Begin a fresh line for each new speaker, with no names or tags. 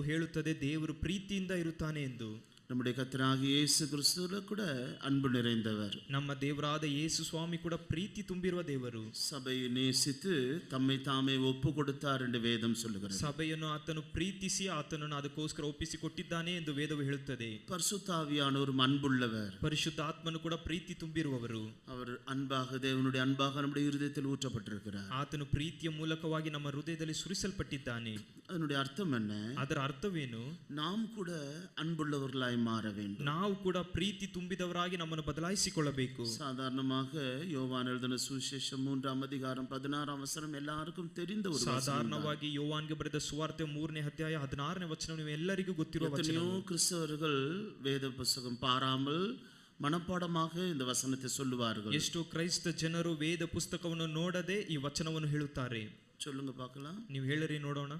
ವೇದವು ಹೇಳುತ್ತದೆ ದೇವರು ಪ್ರೀತಿಯಿಂದ ಇರುತ್ತಾನೆ ಎಂದು.
நம்முடைய கர்த்தராகிய இயேசு கிறிஸ்துவில கூட அன்பு நிறைந்தவர்.
ನಮ್ಮ ದೇವರಾದ ಯೇಸು ಸ್ವಾಮಿ ಕೂಡ ಪ್ರೀತಿ ತುಂಬಿರುವ ದೇವರು.
சபையை நேசித்து தம்மை தாமே ஒப்பு கொடுத்தார் என்று வேதம் சொல்லுகிறது.
ಸಭೆಯನ್ನು ಆತನು ಪ್ರೀತಿಸಿ ಆತನನ್ನು ಅದಕ್ಕೋಸ್ಕರ ಒಪ್ಪಿಸಿಕೊಟ್ಟಿದ್ದಾನೆ ಎಂದು ವೇದವು ಹೇಳುತ್ತದೆ.
பரிசுத்த ஆவியானவர் அன்புள்ளவர்.
ಪರಿಶುದ್ಧ ಆತ್ಮನು ಕೂಡ ಪ್ರೀತಿ ತುಂಬಿರುವವರು.
அவர் அன்பாக தேவனுடைய அன்பாக நம்முடைய இருதயத்தில் ஊற்றப்பட்டிருக்கிறார்.
ಆತನು ಪ್ರೀತಿಯ ಮೂಲಕವಾಗಿ ನಮ್ಮ ಹೃದಯದಲ್ಲಿ ಸುರಿಸಲ್ಪಟ್ಟಿದ್ದಾನೆ.
அதனுடைய அர்த்தம் என்ன?
ಅದರ ಅರ್ಥವೇನು?
நாம் கூட அன்புள்ளவர்களாய் மாற வேண்டும்.
ನಾವು ಕೂಡ ಪ್ರೀತಿ ತುಂಬಿದವರಾಗಿ ನಮ್ಮನ್ನು ಬದಲಾಯಿಸಿಕೊಳ್ಳಬೇಕು.
சாதாரணமாக யோவான் எழுதின சுவிசேஷம் 3ஆம் அதிகாரம் 16ஆம் வசனம் எல்லாருக்கும் தெரிந்த ஒரு வசனம்.
ಸಾಧಾರಣವಾಗಿ ಯೋವಾನ್ಗೆ ಬರೆದ ಸುವಾರ್ತೆ 3ನೇ ಅಧ್ಯಾಯ 16ನೇ ವಚನ ನೀವು ಎಲ್ಲರಿಗೂ ಗೊತ್ತಿರುವ ವಚನ.
எத்தனையோ கிறிஸ்தவர்கள் வேத புத்தகம் பாராமல் மனப்பாடமாக இந்த வசனத்தை சொல்லுவார்கள்.
ಎಷ್ಟೋ ಕ್ರೈಸ್ತ ಜನರು ವೇದ ಪುಸ್ತಕವನ್ನು ನೋಡದೆ ಈ ವಚನವನ್ನು ಹೇಳುತ್ತಾರೆ.
சொல்லுங்க பார்க்கலாம்.
ನೀವು ಹೇಳಿರಿ ನೋಡೋಣ.